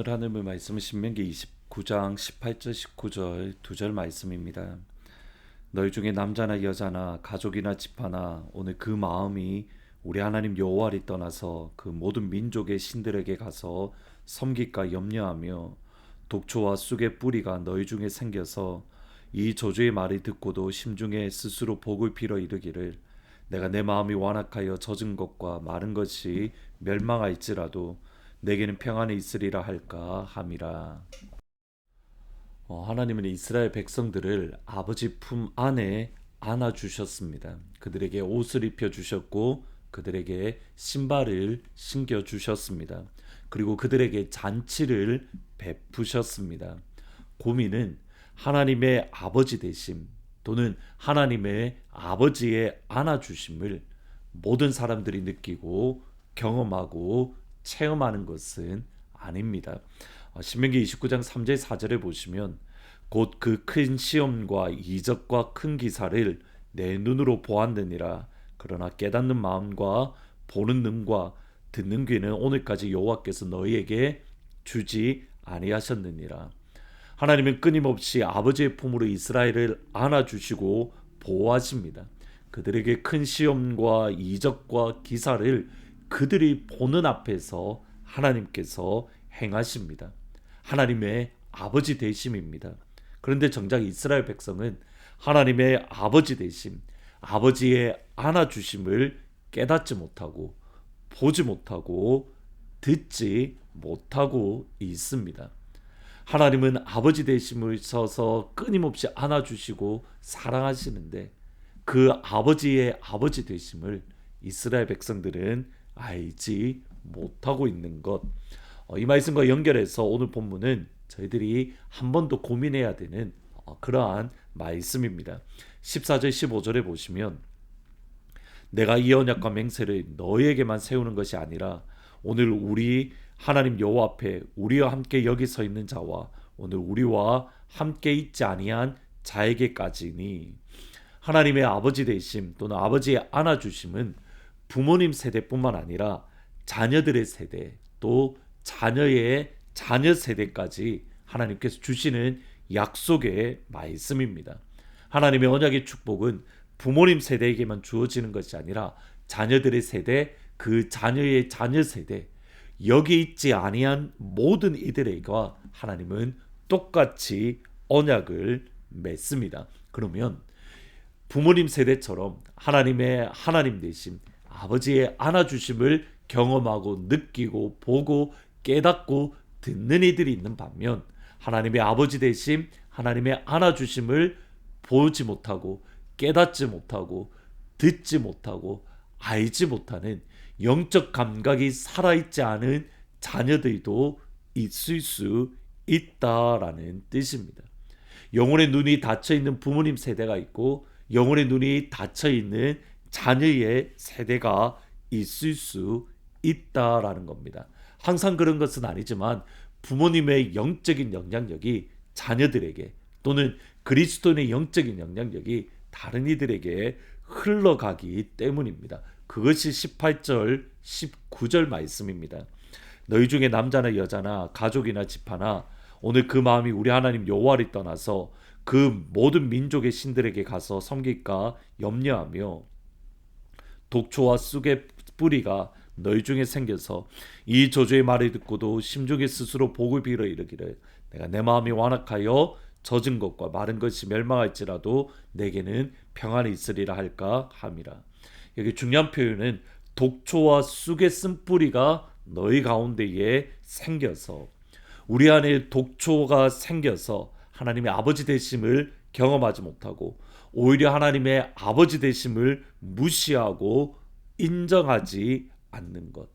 오늘 하늘의 말씀은 신명기 29장 18절 19절 2절 말씀입니다. 너희 중에 남자나 여자나 가족이나 집하나 오늘 그 마음이 우리 하나님 여호와를 떠나서 그 모든 민족의 신들에게 가서 섬길까 염려하며 독초와 쑥의 뿌리가 너희 중에 생겨서 이 저주의 말을 듣고도 심중에 스스로 복을 빌어 이르기를 내가 내 마음이 완악하여 젖은 것과 마른 것이 멸망할지라도 내게는 평안이 있으리라 할까 함이라. 하나님은 이스라엘 백성들을 아버지 품 안에 안아주셨습니다. 그들에게 옷을 입혀주셨고 그들에게 신발을 신겨주셨습니다. 그리고 그들에게 잔치를 베푸셨습니다. 고민은 하나님의 아버지 되심 또는 하나님의 아버지의 안아주심을 모든 사람들이 느끼고 경험하고 체험하는 것은 아닙니다. 신명기 29장 3절 4절에 보시면 곧 그 큰 시험과 이적과 큰 기사를 내 눈으로 보았느니라. 그러나 깨닫는 마음과 보는 눈과 듣는 귀는 오늘까지 여호와께서 너희에게 주지 아니하셨느니라. 하나님은 끊임없이 아버지의 품으로 이스라엘을 안아주시고 보호하십니다. 그들에게 큰 시험과 이적과 기사를 그들이 보는 앞에서 하나님께서 행하십니다. 하나님의 아버지 되심입니다. 그런데 정작 이스라엘 백성은 하나님의 아버지 되심, 아버지의 안아주심을 깨닫지 못하고 보지 못하고 듣지 못하고 있습니다. 하나님은 아버지 되심을 있어서 끊임없이 안아주시고 사랑하시는데 그 아버지의 아버지 되심을 이스라엘 백성들은 알지 못하고 있는 것. 이 말씀과 연결해서 오늘 본문은 저희들이 한 번 더 고민해야 되는 그러한 말씀입니다. 14절 15절에 보시면 내가 이 언약과 맹세를 너희에게만 세우는 것이 아니라 오늘 우리 하나님 여호와 앞에 우리와 함께 여기 서 있는 자와 오늘 우리와 함께 있지 아니한 자에게까지니. 하나님의 아버지 되심 또는 아버지의 안아주심은 부모님 세대뿐만 아니라 자녀들의 세대 또 자녀의 자녀 세대까지 하나님께서 주시는 약속의 말씀입니다. 하나님의 언약의 축복은 부모님 세대에게만 주어지는 것이 아니라 자녀들의 세대, 그 자녀의 자녀 세대, 여기 있지 아니한 모든 이들에게와 하나님은 똑같이 언약을 맺습니다. 그러면 부모님 세대처럼 하나님의 하나님 되심, 아버지의 안아주심을 경험하고 느끼고 보고 깨닫고 듣는 이들이 있는 반면 하나님의 아버지 되심, 하나님의 안아주심을 보지 못하고 깨닫지 못하고 듣지 못하고 알지 못하는 영적 감각이 살아있지 않은 자녀들도 있을 수 있다라는 뜻입니다. 영혼의 눈이 닫혀있는 부모님 세대가 있고 영혼의 눈이 닫혀있는 자녀의 세대가 있을 수 있다라는 겁니다. 항상 그런 것은 아니지만 부모님의 영적인 영향력이 자녀들에게 또는 그리스도인의 영적인 영향력이 다른 이들에게 흘러가기 때문입니다. 그것이 18절 19절 말씀입니다. 너희 중에 남자나 여자나 가족이나 집하나 오늘 그 마음이 우리 하나님 여호와를 떠나서 그 모든 민족의 신들에게 가서 섬길까 염려하며 독초와 쑥의 뿌리가 너희 중에 생겨서 이 저주의 말을 듣고도 심중에 스스로 복을 빌어 이르기를 내가 내 마음이 완악하여 젖은 것과 마른 것이 멸망할지라도 내게는 평안이 있으리라 할까 함이라. 여기 중요한 표현은 독초와 쑥의 쓴뿌리가 너희 가운데에 생겨서 우리 안에 독초가 생겨서 하나님의 아버지 되심을 경험하지 못하고 오히려 하나님의 아버지 되심을 무시하고 인정하지 않는 것.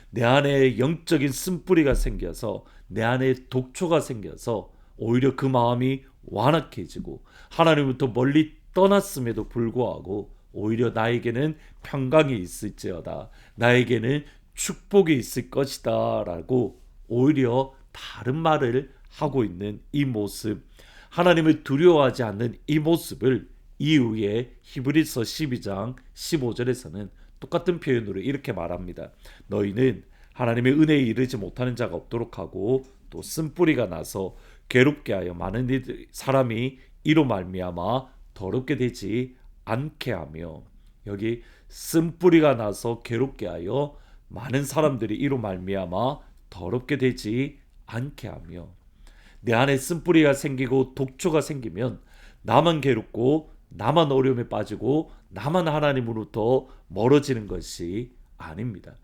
내 안에 영적인 쓴뿌리가 생겨서 내 안에 독초가 생겨서 오히려 그 마음이 완악해지고 하나님부터 멀리 떠났음에도 불구하고 오히려 나에게는 평강이 있을지어다, 나에게는 축복이 있을 것이다 라고 오히려 다른 말을 하고 있는 이 모습, 하나님을 두려워하지 않는 이 모습을 이후에 히브리서 12장 15절에서는 똑같은 표현으로 이렇게 말합니다. 너희는 하나님의 은혜에 이르지 못하는 자가 없도록 하고 또 쓴뿌리가 나서 괴롭게 하여 많은 사람이 이로 말미암아 더럽게 되지 않게 하며, 여기 쓴뿌리가 나서 괴롭게 하여 많은 사람들이 이로 말미암아 더럽게 되지 않게 하며, 내 안에 쓴뿌리가 생기고 독초가 생기면 나만 괴롭고 나만 어려움에 빠지고 나만 하나님으로부터 멀어지는 것이 아닙니다.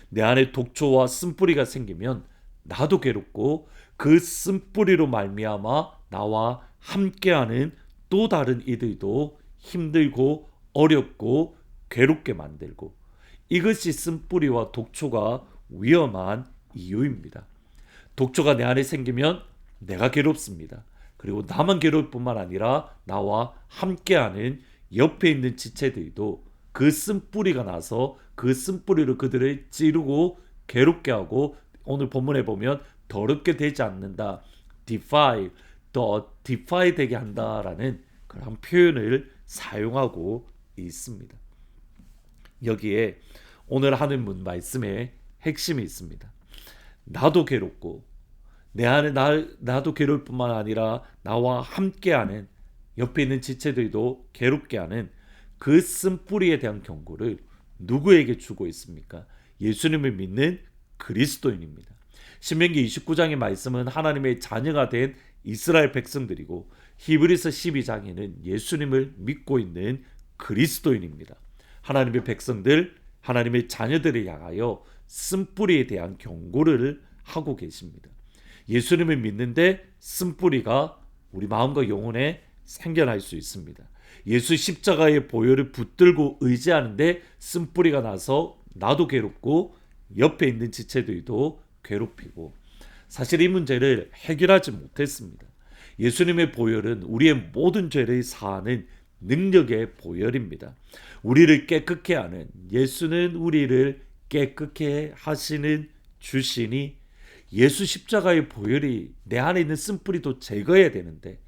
내 안에 독초와 쓴뿌리가 생기면 나도 괴롭고 그 쓴뿌리로 말미암아 나와 함께하는 또 다른 이들도 힘들고 어렵고 괴롭게 만들고, 이것이 쓴뿌리와 독초가 위험한 이유입니다. 독초가 내 안에 생기면 내가 괴롭습니다. 그리고 나만 괴로울 뿐만 아니라 나와 함께하는 옆에 있는 지체들도 그 쓴뿌리가 나서 그 쓴뿌리로 그들을 찌르고 괴롭게 하고, 오늘 본문에 보면 더럽게 되지 않는다, defile, 더 defile 되게 한다라는 그런 표현을 사용하고 있습니다. 여기에 오늘 하는 말씀의 핵심이 있습니다. 나도 괴롭고 내 안에 나도 괴로울 뿐만 아니라 나와 함께하는 옆에 있는 지체들도 괴롭게 하는 그 쓴뿌리에 대한 경고를 누구에게 주고 있습니까? 예수님을 믿는 그리스도인입니다. 신명기 29장의 말씀은 하나님의 자녀가 된 이스라엘 백성들이고, 히브리서 12장에는 예수님을 믿고 있는 그리스도인입니다. 하나님의 백성들, 하나님의 자녀들을 향하여 쓴뿌리에 대한 경고를 하고 계십니다. 예수님을 믿는데 쓴뿌리가 우리 마음과 영혼에 생겨날 수 있습니다. 예수 십자가의 보혈을 붙들고 의지하는데 쓴뿌리가 나서 나도 괴롭고 옆에 있는 지체들도 괴롭히고, 사실 이 문제를 해결하지 못했습니다. 예수님의 보혈은 우리의 모든 죄를 사하는 능력의 보혈입니다. 우리를 깨끗게 하는, 예수는 우리를 깨끗게 하시는 주시니 예수 십자가의 보혈이 내 안에 있는 쓴뿌리도 제거해야 되는데,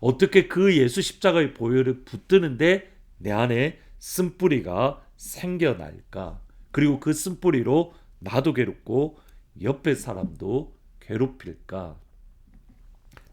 어떻게 그 예수 십자가의 보혈을 붙드는데 내 안에 쓴뿌리가 생겨날까? 그리고 그 쓴뿌리로 나도 괴롭고 옆에 사람도 괴롭힐까?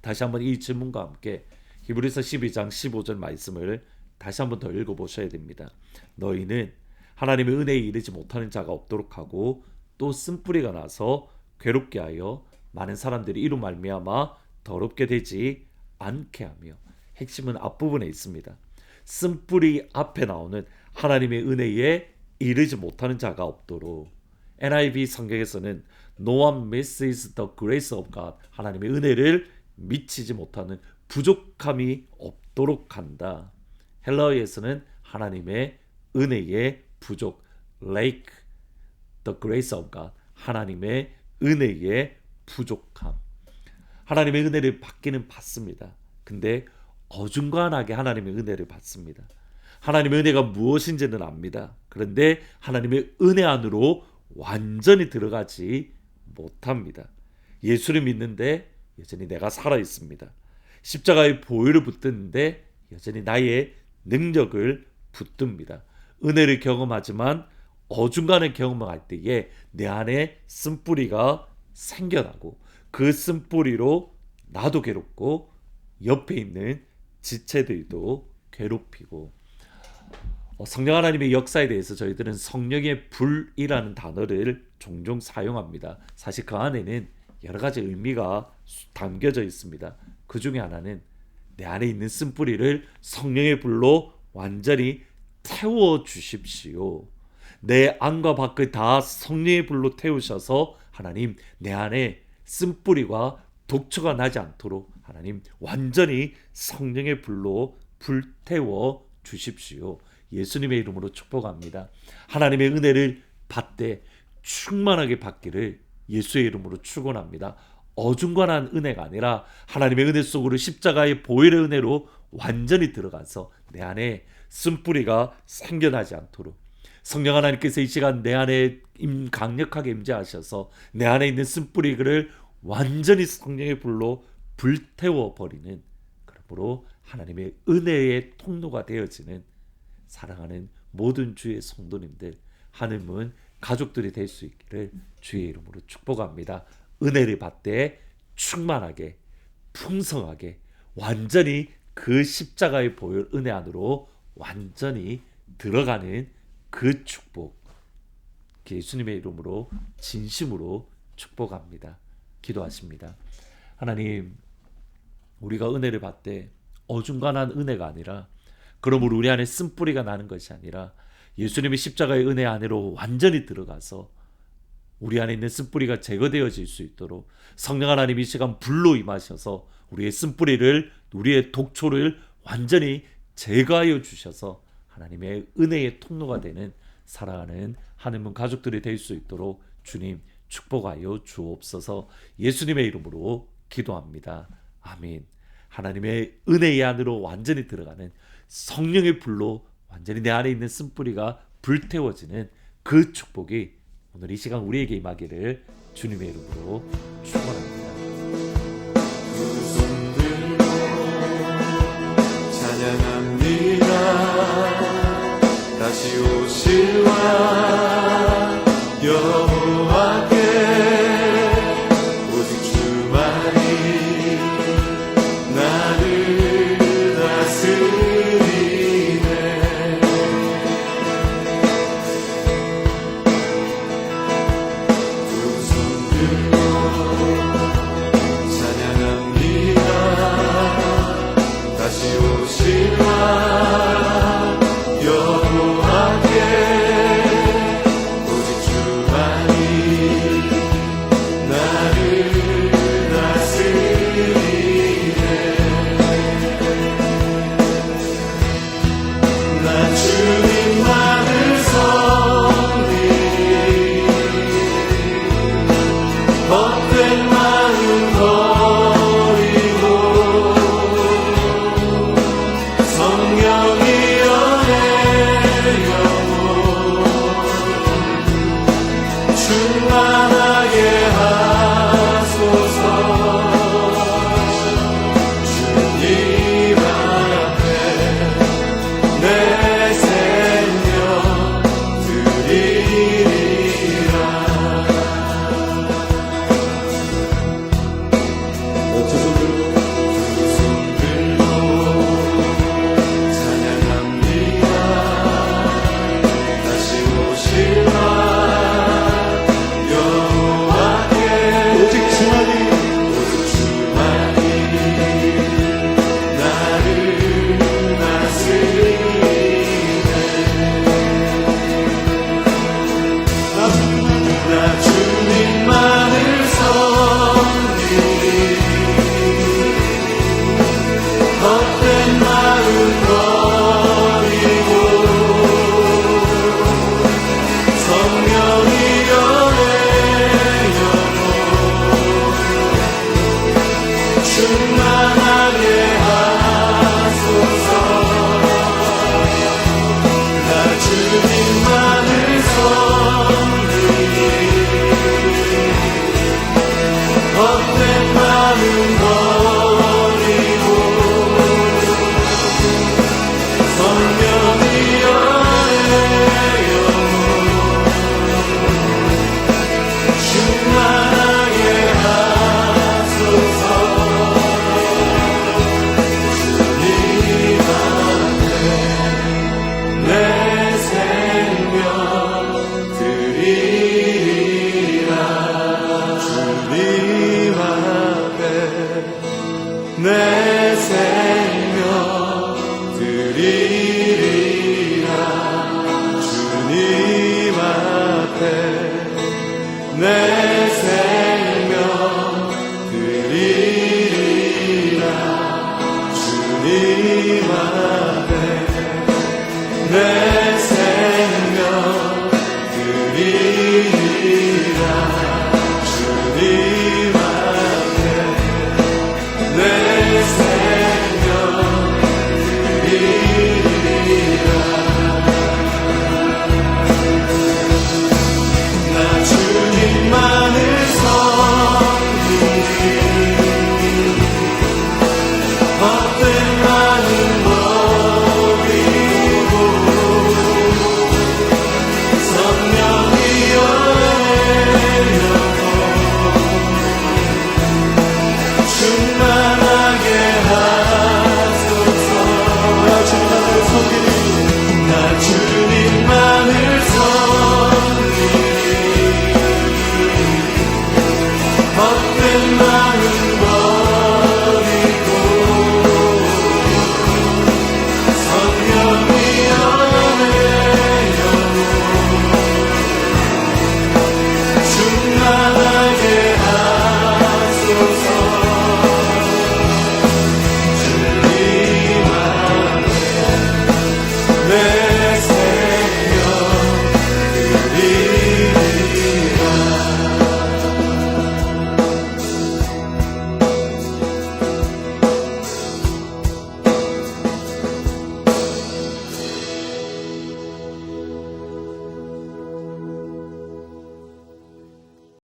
다시 한번 이 질문과 함께 히브리서 12장 15절 말씀을 다시 한번 더 읽어보셔야 됩니다. 너희는 하나님의 은혜에 이르지 못하는 자가 없도록 하고 또 쓴뿌리가 나서 괴롭게 하여 많은 사람들이 이로 말미암아 더럽게 되지 않게 하며. 핵심은 앞부분에 있습니다. 쓴뿌리 앞에 나오는 하나님의 은혜에 이르지 못하는 자가 없도록, NIV 성경에서는 No one misses the grace of God, 하나님의 은혜를 미치지 못하는 부족함이 없도록 한다. 헬라어에서는 하나님의 은혜의 부족, lack the grace of God, 하나님의 은혜의 부족함. 하나님의 은혜를 받기는 받습니다. 근데 어중간하게 하나님의 은혜를 받습니다. 하나님의 은혜가 무엇인지는 압니다. 그런데 하나님의 은혜 안으로 완전히 들어가지 못합니다. 예수를 믿는데 여전히 내가 살아 있습니다. 십자가의 보혈을 붙드는데 여전히 나의 능력을 붙듭니다. 은혜를 경험하지만 어중간한 경험을 할 때에 내 안에 쓴뿌리가 생겨나고 그 쓴뿌리로 나도 괴롭고 옆에 있는 지체들도 괴롭히고, 성령 하나님의 역사에 대해서 저희들은 성령의 불이라는 단어를 종종 사용합니다. 사실 그 안에는 여러 가지 의미가 담겨져 있습니다. 그 중에 하나는 내 안에 있는 쓴뿌리를 성령의 불로 완전히 태워 주십시오. 내 안과 밖을 다 성령의 불로 태우셔서 하나님 내 안에 쓴뿌리와 독초가 나지 않도록 하나님 완전히 성령의 불로 불태워 주십시오. 예수님의 이름으로 축복합니다. 하나님의 은혜를 받되 충만하게 받기를 예수의 이름으로 축원합니다. 어중간한 은혜가 아니라 하나님의 은혜 속으로 십자가의 보혈의 은혜로 완전히 들어가서 내 안에 쓴뿌리가 생겨나지 않도록 성령 하나님께서 이 시간 내 안에 강력하게 임재하셔서 내 안에 있는 쓴뿌리를 완전히 성령의 불로 불태워 버리는, 그러므로 하나님의 은혜의 통로가 되어지는 사랑하는 모든 주의 성도님들, 하늘문 가족들이 될 수 있기를 주의 이름으로 축복합니다. 은혜를 받되 충만하게 풍성하게 완전히 그 십자가의 보혈 은혜 안으로 완전히 들어가는 그 축복, 예수님의 이름으로 진심으로 축복합니다. 기도하십니다. 하나님, 우리가 은혜를 받을 때 어중간한 은혜가 아니라, 그러므로 우리 안에 쓴뿌리가 나는 것이 아니라 예수님의 십자가의 은혜 안으로 완전히 들어가서 우리 안에 있는 쓴뿌리가 제거되어질 수 있도록 성령 하나님 이 시간 불로 임하셔서 우리의 쓴뿌리를, 우리의 독초를 완전히 제거하여 주셔서 하나님의 은혜의 통로가 되는 사랑하는 하늘문 가족들이 될 수 있도록 주님 축복하여 주옵소서. 예수님의 이름으로 기도합니다. 아멘. 하나님의 은혜의 안으로 완전히 들어가는 성령의 불로 완전히 내 안에 있는 쓴뿌리가 불태워지는 그 축복이 오늘 이 시간 우리에게 임하기를 주님의 이름으로 축원합니다. 두 손 들고 찬양합니다. 다시 오실 왕